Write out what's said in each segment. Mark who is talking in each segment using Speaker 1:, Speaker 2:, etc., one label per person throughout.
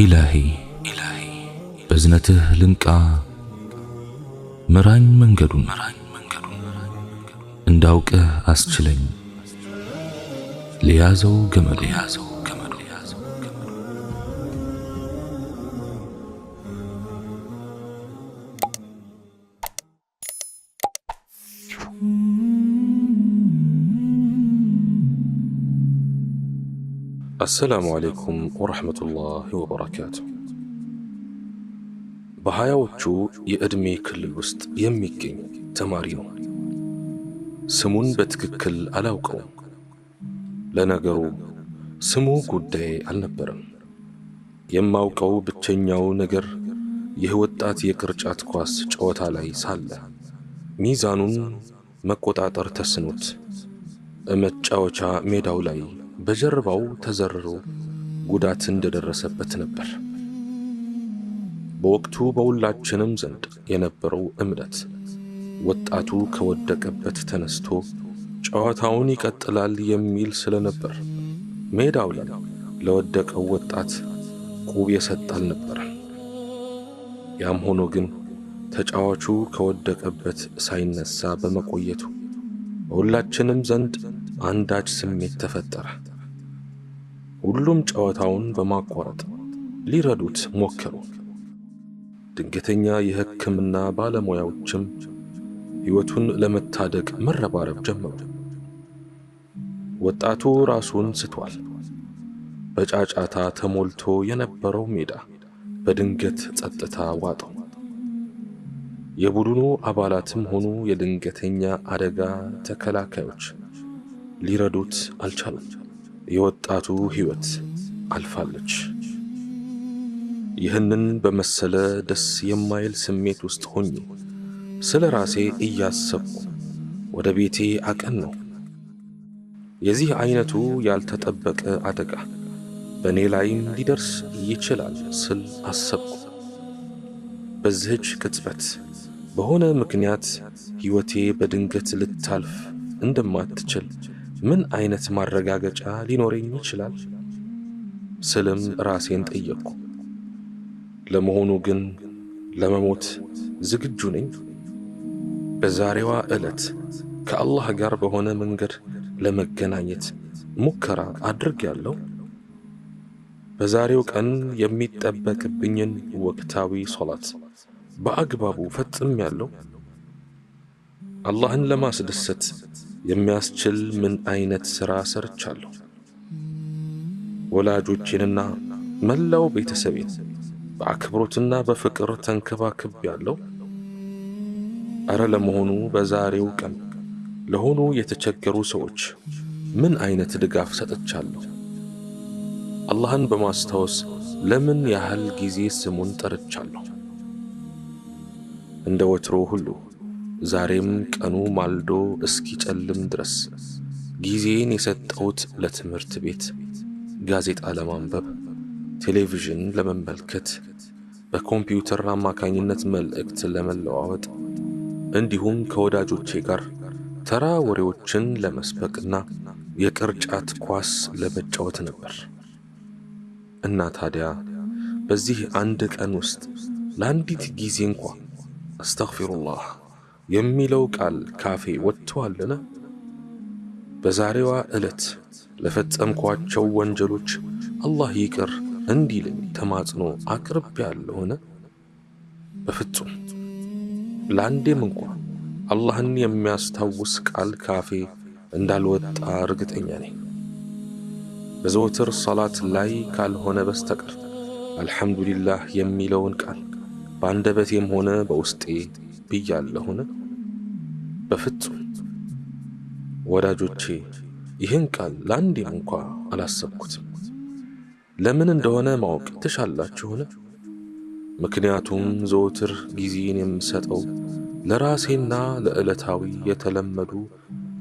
Speaker 1: إلهي بزنته لنكا مران منجدون انداوك أسجلين ليازو جمل
Speaker 2: السلام عليكم ورحمة الله وبركاته. بهايوچو يأدمي كل الوسط يميكين تمارينو سمون بتككل ألاوكو لنقرو سمو قدي النبرم يماوكو بتشنياو نقر يهوتات يكرجات كواس جوات علي سالة ميزانون مكوتاتر تسنوت امتجاوچا ميداو لاي በጀርባው ተዘርሮ ጉዳት እንደደረሰበት ነበር። በወቅቱ በሁላችንም ዘንድ የነበረው እምነት ወጣቱ ከወደቀበት ተነስቶ ጨዋታውን ይቀጥላል የሚል ስለነበር ሜዳው ላይ ለወደቀው ወጣት ቁብ የሰጠ አልነበረም። ያም ሆኖ ግን ተጫዋቹ ከወደቀበት ሳይነሳ በመቆየቱ በሁላችንም ዘንድ አንዳች ስሜት ተፈጠረ። ሁሉም ጨዋታውን በማቋረጥ ሊረዱት ሞከሩ። ድንገተኛ የሕክምና ባለሙያዎችም ሕይወቱን ለመታደግ መረባረብ ጀመሩ። ወጣቱ ራሱን ስቷል። በጫጫታ ተሞልቶ የነበረው ሜዳ በድንገት ጸጥታ ዋጠው። የቡድኑ አባላትም ሆኑ የድንገተኛ አደጋ ተከላካዮች ሊረዱት አልቻሉም። የወጣቱ ሕይወት አልፋለች። ይህንን በመሰለ ደስ የማይል ስሜት ውስጥ ሆኜ ስለ ራሴ እያሰብኩ ወደ ቤቴ አቀናሁ። የዚህ አይነቱ ያልተጠበቀ አደጋ በእኔ ላይም ሊደርስ ይችላል ስል አሰብኩ። በዚህች ቅጽበት በሆነ ምክንያት ሕይወቴ በድንገት ልታልፍ እንደማትችል ምን አይነት ማረጋገጫ ሊኖረኝ ይችላል ስልም ራሴን ጠየቅኩ። ለመሆኑ ግን ለመሞት ዝግጁ ነኝ? በዛሬዋ ዕለት ከአላህ ጋር በሆነ መንገድ ለመገናኘት ሙከራ አድርጌያለሁ። በዛሬው ቀን የሚጠበቅብኝን ወቅታዊ ሶላት በአግባቡ ፈጽሜያለሁ። አላህን ለማስደሰት የሚያስችል ምን አይነት ሥራ ሰርቻለሁ? ወላጆቼንና መላው ቤተሰቤን በአክብሮትና በፍቅር ተንከባክቤያለሁ። አረ ለመሆኑ በዛሬው ቀን ለሆኑ የተቸገሩ ሰዎች ምን አይነት ድጋፍ ሰጥቻለሁ? አላህን በማስታወስ ለምን ያህል ጊዜ ስሙን ጠርቻለሁ? እንደ ወትሮ ሁሉ ዛሬም ቀኑ ማልዶ እስኪጨልም ድረስ ጊዜን የሰጠሁት ለትምህርት ቤት፣ ጋዜጣ ለማንበብ፣ ቴሌቪዥን ለመመልከት፣ በኮምፒውተር አማካኝነት መልእክት ለመለዋወጥ እንዲሁም ከወዳጆቼ ጋር ተራ ወሬዎችን ለመስበክና የቅርጫት ኳስ ለመጫወት ነበር። እና ታዲያ በዚህ አንድ ቀን ውስጥ ለአንዲት ጊዜ እንኳን አስተግፊሩላህ የሚለው ቃል ካፌ ወጥቷልን? በዛሬዋ ዕለት ለፈጸምኳቸው ወንጀሎች አላህ ይቅር እንዲልኝ ተማጽኖ አቅርቤያለሁን? በፍጹም። ለአንዴም እንኳን አላህን የሚያስታውስ ቃል ካፌ እንዳልወጣ እርግጠኛ ነኝ። በዘወትር ሰላት ላይ ካልሆነ በስተቀር አልሐምዱሊላህ የሚለውን ቃል በአንደበቴም ሆነ በውስጤ ብያለሁን? በፍጹም። ወዳጆቼ ይህን ቃል ለአንዴም እንኳ አላሰብኩትም። ለምን እንደሆነ ማወቅ ትሻላችሁን? ምክንያቱም ዘወትር ጊዜን የምሰጠው ለራሴና ለዕለታዊ የተለመዱ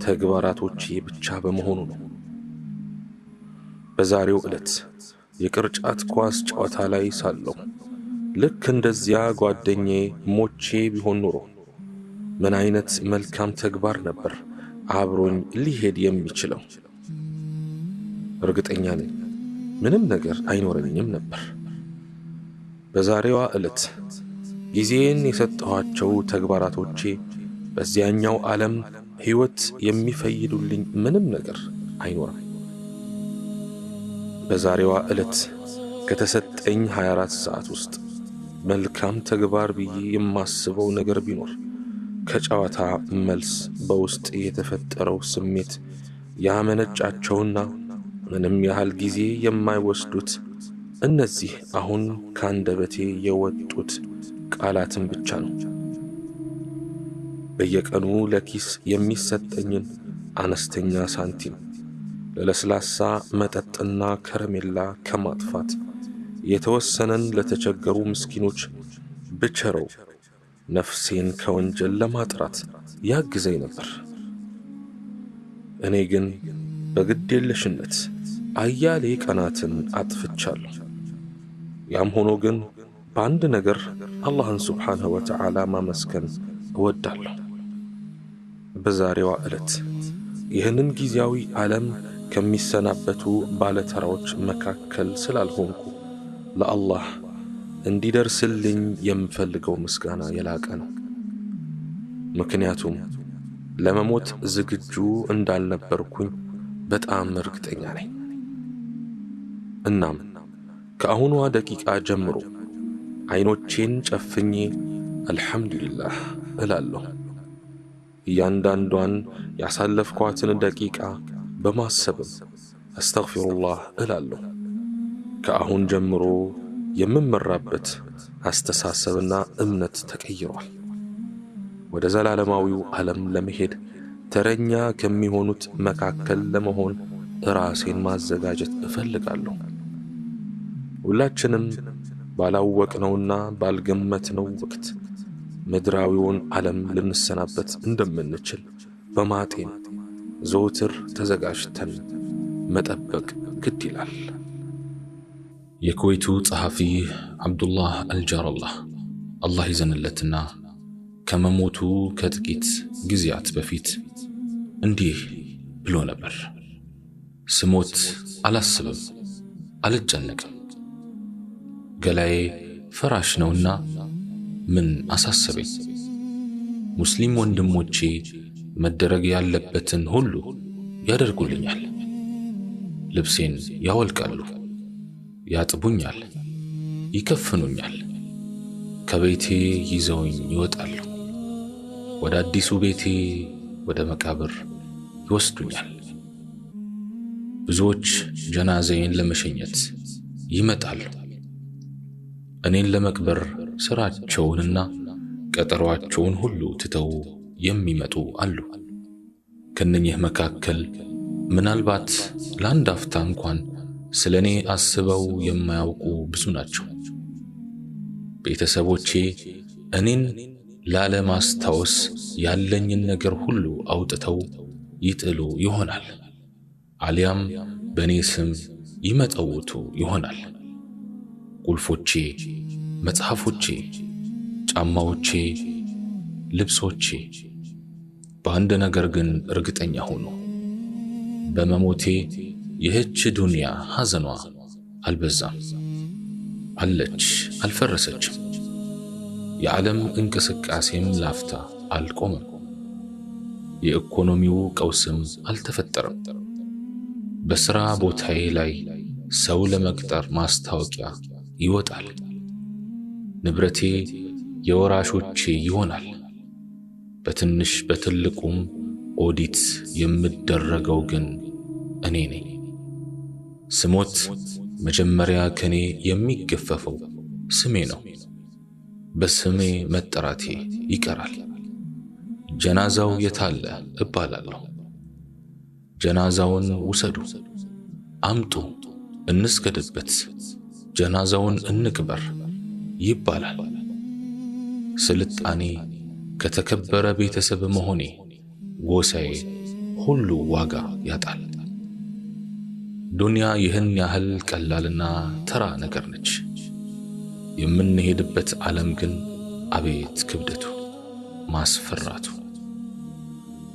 Speaker 2: ተግባራቶቼ ብቻ በመሆኑ ነው። በዛሬው ዕለት የቅርጫት ኳስ ጨዋታ ላይ ሳለሁ ልክ እንደዚያ ጓደኛዬ ሞቼ ቢሆን ኖሮ ምን አይነት መልካም ተግባር ነበር አብሮኝ ሊሄድ የሚችለው? እርግጠኛ ነኝ ምንም ነገር አይኖረኝም ነበር። በዛሬዋ ዕለት ጊዜን የሰጠኋቸው ተግባራቶቼ በዚያኛው ዓለም ሕይወት የሚፈይዱልኝ ምንም ነገር አይኖርም። በዛሬዋ ዕለት ከተሰጠኝ 24 ሰዓት ውስጥ መልካም ተግባር ብዬ የማስበው ነገር ቢኖር ከጨዋታ መልስ በውስጥ የተፈጠረው ስሜት ያመነጫቸውና ምንም ያህል ጊዜ የማይወስዱት እነዚህ አሁን ካንደበቴ የወጡት ቃላትን ብቻ ነው። በየቀኑ ለኪስ የሚሰጠኝን አነስተኛ ሳንቲም ለለስላሳ መጠጥና ከረሜላ ከማጥፋት የተወሰነን ለተቸገሩ ምስኪኖች ብቸረው ነፍሴን ከወንጀል ለማጥራት ያግዘኝ ነበር። እኔ ግን በግዴለሽነት አያሌ ቀናትን አጥፍቻለሁ። ያም ሆኖ ግን በአንድ ነገር አላህን ሱብሓነሁ ወተዓላ ማመስገን እወዳለሁ። በዛሬዋ ዕለት ይህንን ጊዜያዊ ዓለም ከሚሰናበቱ ባለተራዎች መካከል ስላልሆንኩ ለአላህ እንዲደርስልኝ የምፈልገው ምስጋና የላቀ ነው። ምክንያቱም ለመሞት ዝግጁ እንዳልነበርኩኝ በጣም እርግጠኛ ነኝ። እናም ከአሁኗ ደቂቃ ጀምሮ አይኖቼን ጨፍኜ አልሐምዱሊላህ እላለሁ። እያንዳንዷን ያሳለፍኳትን ደቂቃ በማሰብም አስተግፊሩላህ እላለሁ። ከአሁን ጀምሮ የምመራበት አስተሳሰብና እምነት ተቀይሯል። ወደ ዘላለማዊው ዓለም ለመሄድ ተረኛ ከሚሆኑት መካከል ለመሆን ራሴን ማዘጋጀት እፈልጋለሁ። ሁላችንም ባላወቅነውና ባልገመትነው ወቅት ምድራዊውን ዓለም ልንሰናበት እንደምንችል በማጤን ዘውትር ተዘጋጅተን መጠበቅ ግድ ይላል።
Speaker 1: የኩዌቱ ጸሐፊ አብዱላህ አልጃረላህ አላህ ይዘንለትና ከመሞቱ ከጥቂት ጊዜያት በፊት እንዲህ ብሎ ነበር። ስሞት አላስብም፣ አልጨነቅም። ገላዬ ፍራሽ ነውና ምን አሳሰበኝ? ሙስሊም ወንድሞቼ መደረግ ያለበትን ሁሉ ያደርጉልኛል። ልብሴን ያወልቃሉ፣ ያጥቡኛል፣ ይከፍኑኛል። ከቤቴ ይዘውኝ ይወጣሉ። ወደ አዲሱ ቤቴ ወደ መቃብር ይወስዱኛል። ብዙዎች ጀናዛዬን ለመሸኘት ይመጣሉ። እኔን ለመቅበር ስራቸውንና ቀጠሯቸውን ሁሉ ትተው የሚመጡ አሉ። ከነኚህ መካከል ምናልባት ለአንድ አፍታ እንኳን ስለኔ አስበው የማያውቁ ብዙ ናቸው። ቤተሰቦቼ እኔን ላለማስታወስ ያለኝን ነገር ሁሉ አውጥተው ይጥሉ ይሆናል። አሊያም በእኔ ስም ይመጠውቱ ይሆናል። ቁልፎቼ፣ መጽሐፎቼ፣ ጫማዎቼ፣ ልብሶቼ። በአንድ ነገር ግን እርግጠኛ ሆኖ በመሞቴ ይህች ዱንያ ሐዘኗ አልበዛም፣ አለች፣ አልፈረሰችም። የዓለም እንቅስቃሴም ላፍታ አልቆመም። የኢኮኖሚው ቀውስም አልተፈጠረም። በሥራ ቦታዬ ላይ ሰው ለመቅጠር ማስታወቂያ ይወጣል። ንብረቴ የወራሾቼ ይሆናል። በትንሽ በትልቁም ኦዲት የምደረገው ግን እኔ ነኝ። ስሞት መጀመሪያ ከኔ የሚገፈፈው ስሜ ነው። በስሜ መጠራቴ ይቀራል። ጀናዛው የታለ እባላለሁ። ጀናዛውን ውሰዱ፣ አምጡ፣ እንስገድበት፣ ጀናዛውን እንቅበር ይባላል። ስልጣኔ ከተከበረ ቤተሰብ መሆኔ ጎሳዬ ሁሉ ዋጋ ያጣል። ዱንያ ይህን ያህል ቀላልና ተራ ነገር ነች። የምንሄድበት ዓለም ግን አቤት ክብደቱ፣ ማስፈራቱ።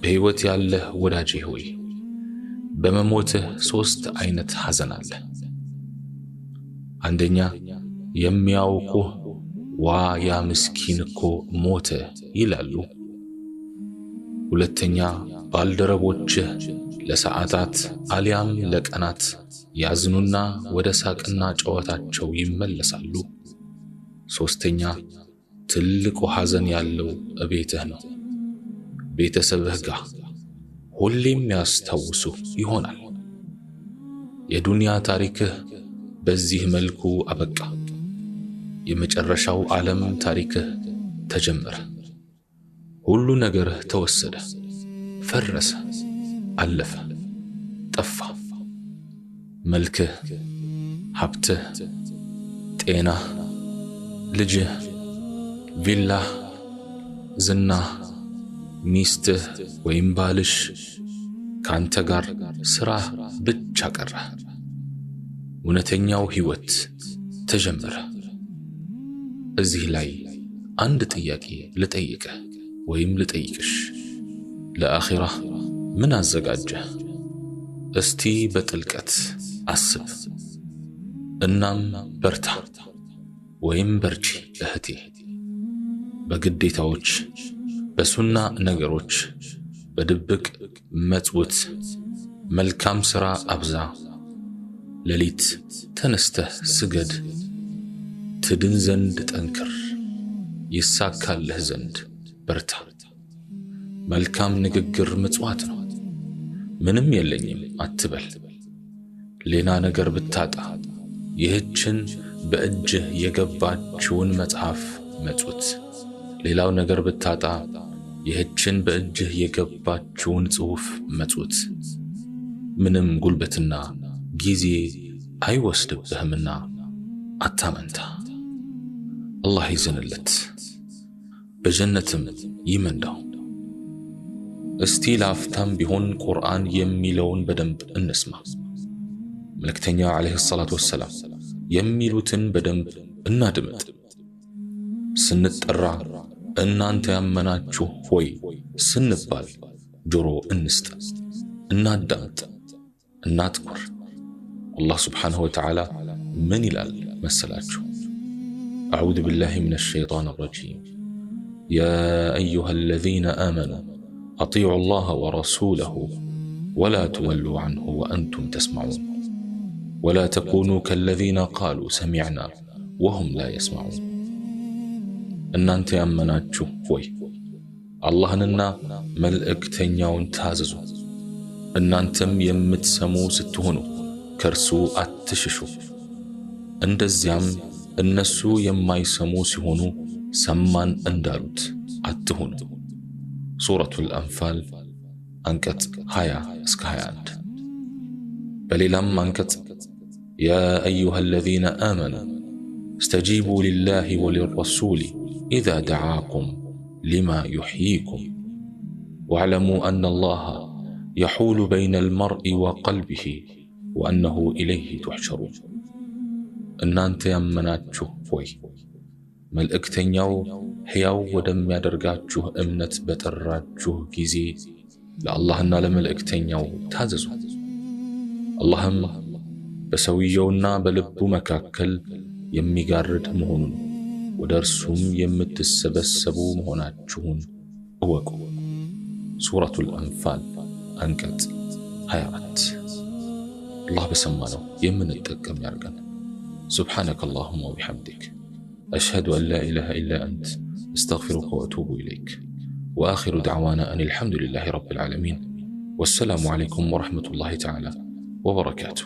Speaker 1: በሕይወት ያለህ ወዳጄ ሆይ በመሞትህ 3 አይነት ሐዘን አለ። አንደኛ የሚያውቁህ ዋ ያ ምስኪን እኮ ሞተ ይላሉ። ሁለተኛ ባልደረቦችህ ለሰዓታት አሊያም ለቀናት ያዝኑና ወደ ሳቅና ጨዋታቸው ይመለሳሉ። ሶስተኛ ትልቁ ሐዘን ያለው እቤትህ ነው። ቤተሰብህ ጋር ሁሌም ያስታውሱ ይሆናል። የዱንያ ታሪክህ በዚህ መልኩ አበቃ። የመጨረሻው ዓለም ታሪክህ ተጀመረ። ሁሉ ነገርህ ተወሰደ፣ ፈረሰ፣ አለፈ፣ ጠፋ። መልክህ፣ ሀብትህ፣ ጤናህ፣ ልጅህ፣ ቪላህ፣ ዝናህ፣ ሚስትህ ወይም ባልሽ፣ ካንተ ጋር ስራህ ብቻ ቀረ። እውነተኛው ሕይወት ተጀመረ። እዚህ ላይ አንድ ጥያቄ ልጠይቅህ ወይም ልጠይቅሽ። ለአኺራ ምን አዘጋጀህ? እስቲ በጥልቀት አስብ። እናም በርታ ወይም በርቺ እህቴ። በግዴታዎች፣ በሱና ነገሮች በድብቅ መጽውት፣ መልካም ሥራ አብዛ። ሌሊት ተነስተህ ስገድ። ትድን ዘንድ ጠንክር፣ ይሳካልህ ዘንድ በርታ። መልካም ንግግር ምጽዋት ነው። ምንም የለኝም አትበል። ሌላ ነገር ብታጣ ይህችን በእጅህ የገባችውን መጽሐፍ መጽውት። ሌላው ነገር ብታጣ ይህችን በእጅህ የገባችውን ጽሑፍ መጽውት። ምንም ጉልበትና ጊዜ አይወስድብህምና አታመንታ። አላህ ይዘንለት፣ በጀነትም ይመንዳው። እስቲ ለአፍታም ቢሆን ቁርአን የሚለውን በደንብ እንስማ። መልእክተኛ ዓለይሂ ሰላቱ ወሰላም የሚሉትን በደንብ እናድምጥ። ስንጠራ እናንተ ያመናችሁ ሆይ ስንባል ጆሮ እንስጥ፣ እናዳምጥ፣ እናትኩር። አላህ ስብሓንሁ ወተዓላ ምን ይላል መሰላችሁ? أعوذ بالله من الشيطان الرجيم يا أيها الذين آمنوا أطيعوا الله ورسوله ولا تولوا عنه وأنتم تسمعون ولا تكونوا كالذين قالوا سمعنا وهم لا يسمعون. إن أنت يأمناتشو وي اللهننا ملئكتنياون تاززو إن أنتم يمتسمو ستهنو كرسو أتششو عند الزيام እነሱ የማይሰሙ ሲሆኑ ሰማን እንዳሉት አትሁኑ። ሱረቱል አንፋል አንቀጽ 20 እስከ 21። በሌላም አንቀጽ ያ አዩሃ الذين آمنوا استجيبوا لله وللرسول إذا دعاكم لما يحييكم واعلموا أن الله يحول بين المرء وقلبه وأنه إليه تحشرون. እናንተ ያመናችሁ ሆይ መልእክተኛው ሕያው ወደሚያደርጋችሁ እምነት በጠራችሁ ጊዜ ለአላህና ለመልእክተኛው ታዘዙ። አላህም በሰውየውና በልቡ መካከል የሚጋርድ መሆኑን ወደ እርሱም የምትሰበሰቡ መሆናችሁን እወቁ። ሱረቱል አንፋል አንቀጽ 24። አላህ በሰማነው የምንጠቀም ያርገን። سبحانك اللهم وبحمدك أشهد أن لا إله إلا أنت استغفرك وأتوب إليك وآخر دعوانا أن الحمد لله رب العالمين والسلام عليكم ورحمة الله تعالى وبركاته.